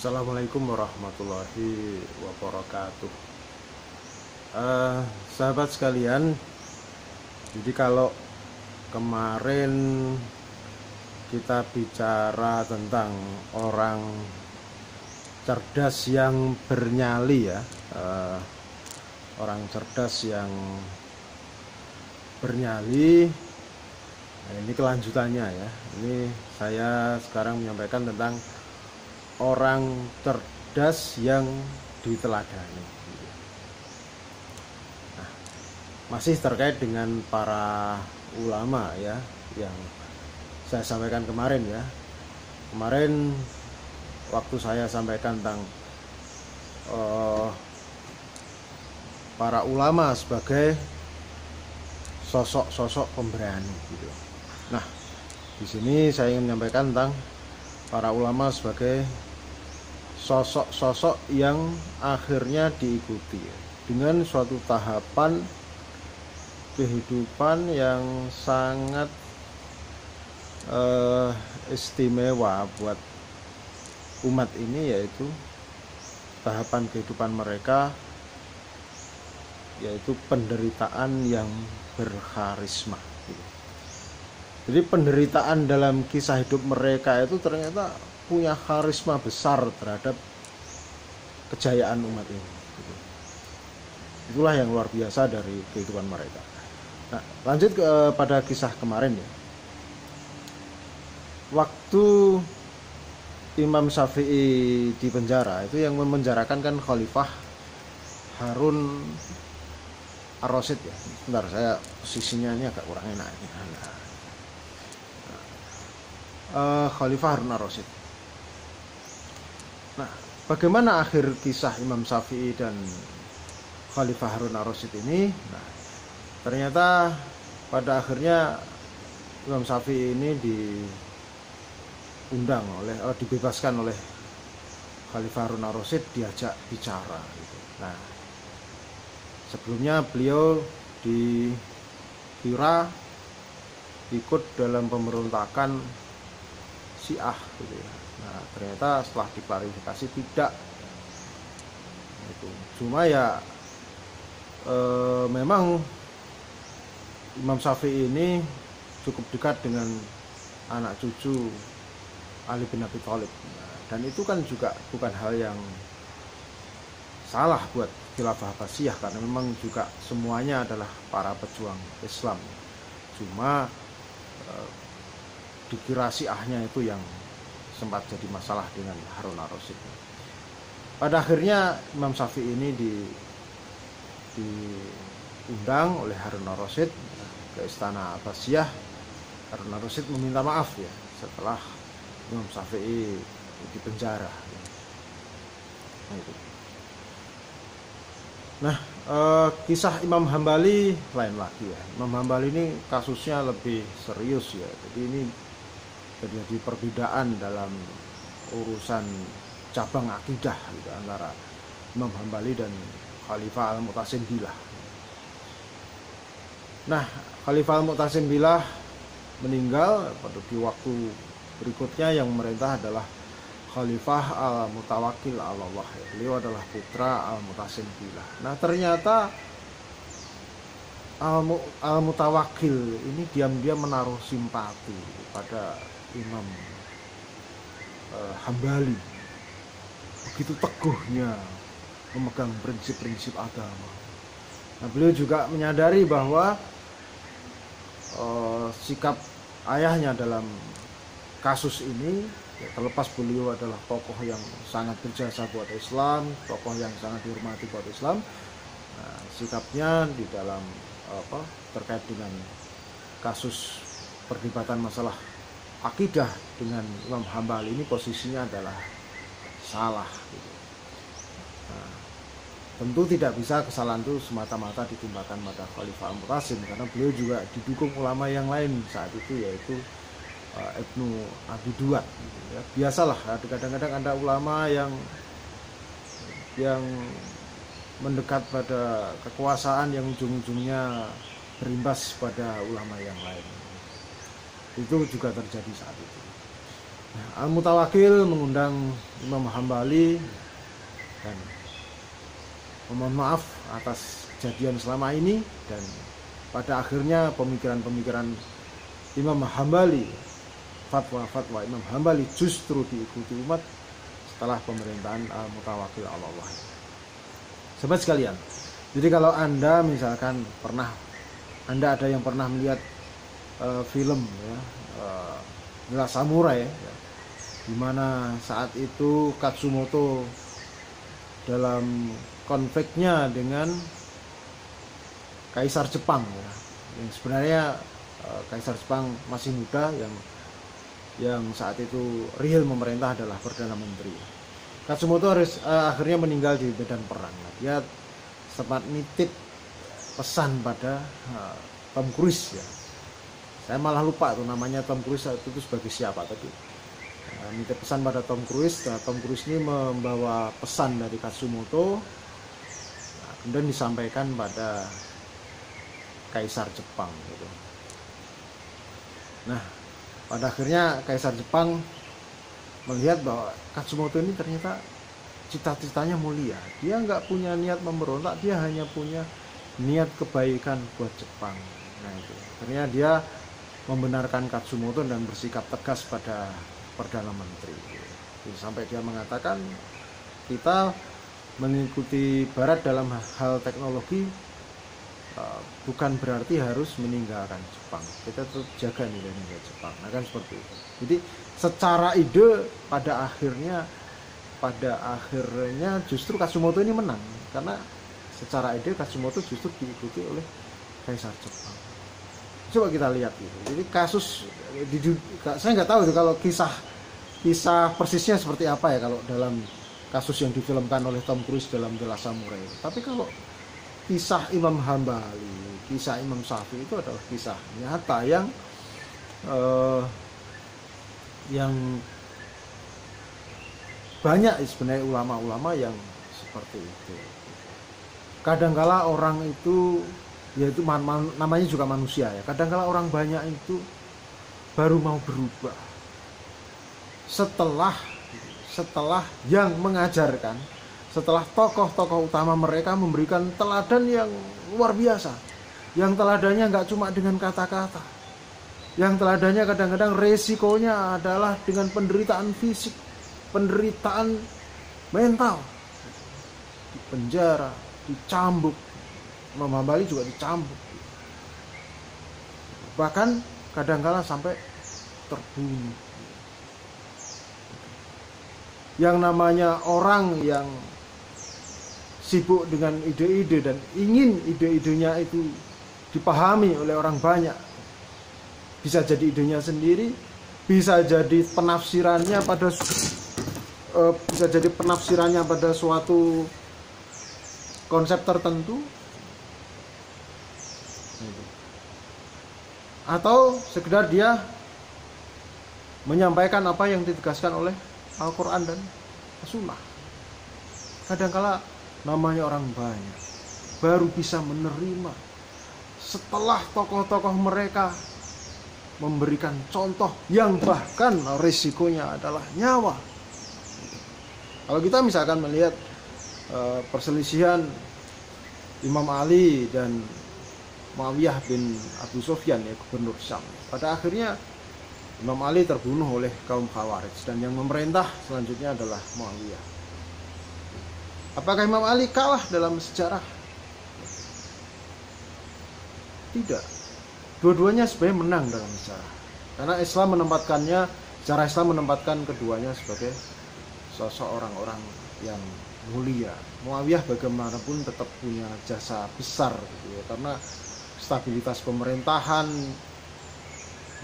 Assalamualaikum warahmatullahi wabarakatuh. Sahabat sekalian, jadi kalau kemarin kita bicara tentang orang cerdas yang bernyali ya, orang cerdas yang bernyali. Nah, ini kelanjutannya ya. Ini saya sekarang menyampaikan tentang orang cerdas yang diteladani. Nah, masih terkait dengan para ulama ya, yang saya sampaikan kemarin ya. Kemarin waktu saya sampaikan tentang para ulama sebagai sosok-sosok pemberani gitu. Nah, di sini saya ingin menyampaikan tentang para ulama sebagai sosok-sosok yang akhirnya diikuti dengan suatu tahapan kehidupan yang sangat istimewa buat umat ini, yaitu tahapan kehidupan mereka yaitu penderitaan yang berkarisma. Jadi penderitaan dalam kisah hidup mereka itu ternyata punya karisma besar terhadap kejayaan umat ini. Itulah yang luar biasa dari kehidupan mereka. Nah, lanjut pada kisah kemarin ya. Waktu Imam Syafi'i di penjara, itu yang memenjarakan kan Khalifah Harun Ar-Rasyid ya. Bentar, saya posisinya ini agak kurang enak ini. Khalifah Harun Ar-Rasyid. Nah, bagaimana akhir kisah Imam Syafi'i dan Khalifah Harun Ar-Rasyid ini? Nah, ternyata pada akhirnya Imam Syafi'i ini dibebaskan oleh Khalifah Harun Ar-Rasyid, diajak bicara gitu. Nah, sebelumnya beliau dikira ikut dalam pemberontakan Syiah gitu ya. Nah, ternyata setelah diklarifikasi tidak gitu. Cuma ya memang Imam Syafi'i ini cukup dekat dengan anak cucu Ali bin Abi Thalib. Nah, dan itu kan juga bukan hal yang salah buat Khilafah Abbasiyah, karena memang juga semuanya adalah para pejuang Islam. Cuma dikira Syiahnya itu yang sempat jadi masalah dengan Harun Ar-Rasyid. Pada akhirnya Imam Syafi'i ini diundang oleh Harun Ar-Rasyid ke istana Abbasiyah. Harun Ar-Rasyid meminta maaf ya setelah Imam Syafi'i dipenjara. Nah, kisah Imam Hambali lain lagi ya. Imam Hambali ini kasusnya lebih serius ya. Jadi ini terjadi perbedaan dalam urusan cabang akidah gitu, antara Imam Hambali dan Khalifah Al-Mu'tasim Billah. Nah, Khalifah Al-Mu'tasim Billah meninggal pada di waktu berikutnya. Yang memerintah adalah Khalifah Al-Mutawakkil Allah. Beliau adalah putra Al-Mu'tasim Billah. Nah, ternyata Al-Mutawakkil ini diam-diam menaruh simpati pada Imam Hambali. Begitu teguhnya memegang prinsip-prinsip agama. Nah, beliau juga menyadari bahwa sikap ayahnya dalam kasus ini ya, terlepas beliau adalah tokoh yang sangat berjasa buat Islam, tokoh yang sangat dihormati buat Islam. Nah, sikapnya di dalam terkait dengan kasus perdebatan masalah akidah dengan Imam Hambali ini posisinya adalah salah gitu. Nah, tentu tidak bisa kesalahan itu semata-mata ditimpakan pada Khalifah Al-Mu'tasim, karena beliau juga didukung ulama yang lain saat itu, yaitu Ibnu Abi Duat gitu ya. Biasalah kadang-kadang ada ulama yang mendekat pada kekuasaan yang ujung-ujungnya berimbas pada ulama yang lain. Itu juga terjadi saat itu. Al-Mutawakkil mengundang Imam Hambali dan memohon maaf atas kejadian selama ini, dan pada akhirnya pemikiran-pemikiran Imam Hambali, fatwa-fatwa Imam Hambali justru diikuti umat setelah pemerintahan Al-Mutawakkil Allah. Sahabat sekalian, jadi kalau Anda misalkan Anda ada yang pernah melihat film ya, The Last Samurai ya, di mana saat itu Katsumoto dalam konfliknya dengan Kaisar Jepang ya, yang sebenarnya Kaisar Jepang masih muda, yang saat itu real memerintah adalah Perdana Menteri. Katsumoto akhirnya meninggal di medan perang. Nah, dia sempat nitip pesan pada Tom Cruise ya. Saya malah lupa tuh namanya Tom Cruise itu sebagai siapa tadi. Nitip pesan pada Tom Cruise. Nah, Tom Cruise ini membawa pesan dari Katsumoto, nah, kemudian disampaikan pada Kaisar Jepang gitu. Nah, pada akhirnya Kaisar Jepang melihat bahwa Katsumoto ini ternyata cita-citanya mulia. Dia nggak punya niat memberontak, dia hanya punya niat kebaikan buat Jepang. Nah itu, akhirnya dia membenarkan Katsumoto dan bersikap tegas pada Perdana Menteri. Jadi, sampai dia mengatakan kita mengikuti Barat dalam hal teknologi bukan berarti harus meninggalkan Jepang. Kita tetap jaga nilai-nilai Jepang. Nah kan seperti itu. Jadi secara ide pada akhirnya justru Katsumoto ini menang, karena secara ide Katsumoto justru diikuti oleh Kaisar Jepang. Coba kita lihat gitu. Jadi kasus saya nggak tahu itu kalau kisah persisnya seperti apa ya kalau dalam kasus yang difilmkan oleh Tom Cruise dalam The Last Samurai. Tapi kalau kisah Imam Hambali, kisah Imam Syafi'i itu adalah kisah nyata yang banyak sebenarnya ulama-ulama yang seperti itu. Kadangkala orang itu, yaitu namanya juga manusia ya. Kadangkala orang banyak itu baru mau berubah setelah yang mengajarkan, setelah tokoh-tokoh utama mereka memberikan teladan yang luar biasa, yang teladannya nggak cuma dengan kata-kata, yang teladannya kadang-kadang resikonya adalah dengan penderitaan fisik, penderitaan mental, di penjara, dicambuk. Imam Hambali juga dicambuk, bahkan kadang-kala sampai terbunuh. Yang namanya orang yang sibuk dengan ide-ide dan ingin ide-idenya itu dipahami oleh orang banyak, bisa jadi idenya sendiri, bisa jadi penafsirannya pada suatu konsep tertentu, atau sekedar dia menyampaikan apa yang ditegaskan oleh Al-Quran dan Sunnah. Kadangkala namanya orang banyak baru bisa menerima setelah tokoh-tokoh mereka memberikan contoh yang bahkan risikonya adalah nyawa. Kalau kita misalkan melihat perselisihan Imam Ali dan Muawiyah bin Abu Sufyan ya, gubernur Syam, pada akhirnya Imam Ali terbunuh oleh kaum Khawarij dan yang memerintah selanjutnya adalah Muawiyah. Apakah Imam Ali kalah dalam sejarah? Tidak. Dua-duanya sebenarnya menang dalam sejarah. Karena sejarah Islam menempatkan keduanya sebagai sosok orang-orang yang mulia. Muawiyah bagaimanapun tetap punya jasa besar gitu ya, karena stabilitas pemerintahan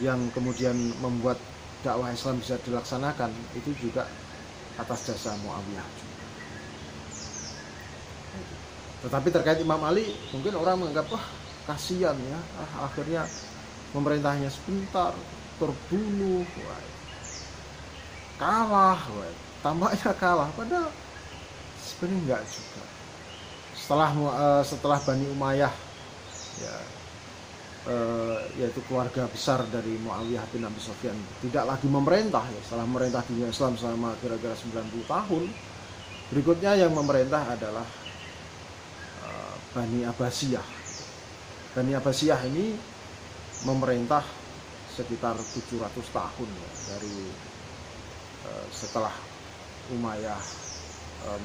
yang kemudian membuat dakwah Islam bisa dilaksanakan itu juga atas jasa Muawiyah juga. Tetapi terkait Imam Ali, mungkin orang menganggap wah kasihan ya, akhirnya pemerintahnya sebentar terbunuh, kalah, tampaknya kalah, padahal sebenarnya enggak juga. Setelah Bani Umayyah ya yaitu keluarga besar dari Muawiyah bin Abi Sufyan tidak lagi memerintah ya, setelah memerintah dunia Islam selama kira-kira 90 tahun. Berikutnya yang memerintah adalah Bani Abbasiyah. Bani Abbasiyah ini memerintah sekitar 700 tahun ya, dari setelah Umayyah,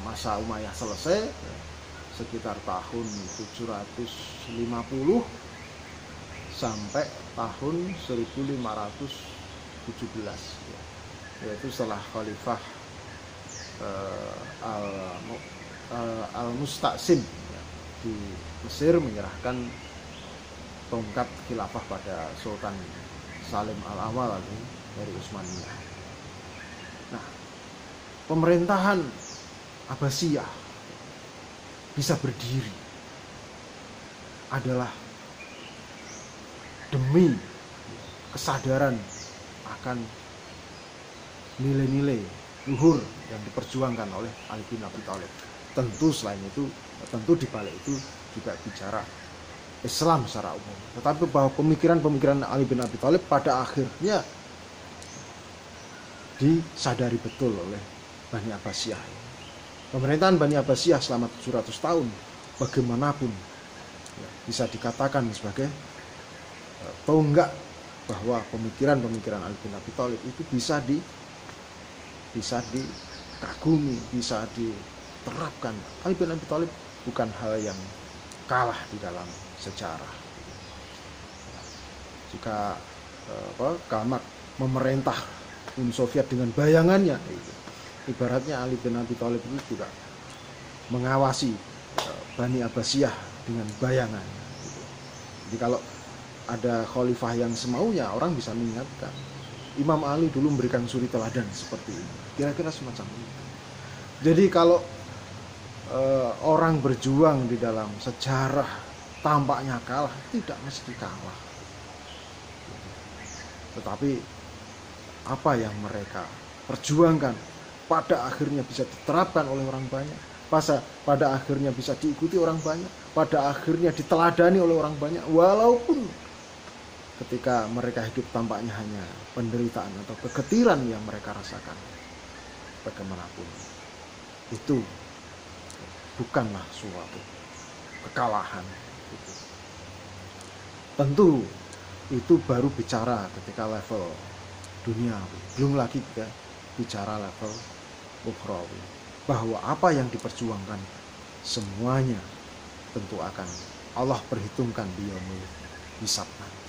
masa Umayyah selesai ya, sekitar tahun 750 sampai tahun 1517 ya, yaitu setelah Khalifah Al-Musta'sim ya, di Mesir menyerahkan tongkat khilafah pada Sultan Salim Al-Awwal dari Utsmaniyah. Nah, pemerintahan Abbasiyah bisa berdiri adalah demi kesadaran akan nilai-nilai luhur yang diperjuangkan oleh Ali bin Abi Thalib. Tentu selain itu, tentu di balik itu juga bicara Islam secara umum. Tetapi bahwa pemikiran-pemikiran Ali bin Abi Thalib pada akhirnya disadari betul oleh Bani Abbasiyah. Pemerintahan Bani Abbasiyah selama 700 tahun bagaimanapun ya, bisa dikatakan sebagai tonggak bahwa pemikiran-pemikiran Ali bin Abi Thalib itu bisa dikagumi, bisa diterapkan. Ali bin Abi Thalib bukan hal yang kalah di dalam sejarah. Jika Karl Marx memerintah Uni Soviet dengan bayangannya, ibaratnya Ali bin Abi Thalib itu juga mengawasi Bani Abbasiyah dengan bayangan. Jadi kalau ada khalifah yang semaunya, orang bisa mengingatkan Imam Ali dulu memberikan suri teladan seperti ini, kira-kira semacam itu. Jadi kalau orang berjuang di dalam sejarah tampaknya kalah, tidak mesti kalah, tetapi apa yang mereka perjuangkan pada akhirnya bisa diterapkan oleh orang banyak, pada akhirnya bisa diikuti orang banyak, pada akhirnya diteladani oleh orang banyak, walaupun ketika mereka hidup tampaknya hanya penderitaan atau kegetiran yang mereka rasakan. Bagaimanapun itu bukanlah suatu kekalahan. Tentu itu baru bicara ketika level dunia, belum lagi kita bicara level ukhrawi, bahwa apa yang diperjuangkan semuanya tentu akan Allah perhitungkan di yaumul hisab nanti.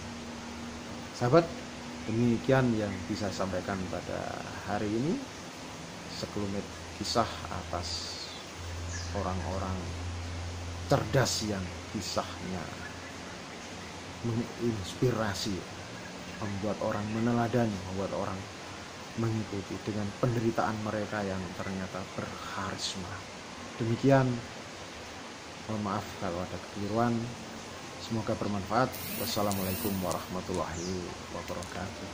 Sahabat, demikian yang bisa saya sampaikan pada hari ini, sekelumit kisah atas orang-orang cerdas yang kisahnya menginspirasi, membuat orang meneladani, membuat orang mengikuti dengan penderitaan mereka yang ternyata berkarisma. Demikian, mohon maaf kalau ada kekeliruan. Semoga bermanfaat. Wassalamualaikum warahmatullahi wabarakatuh.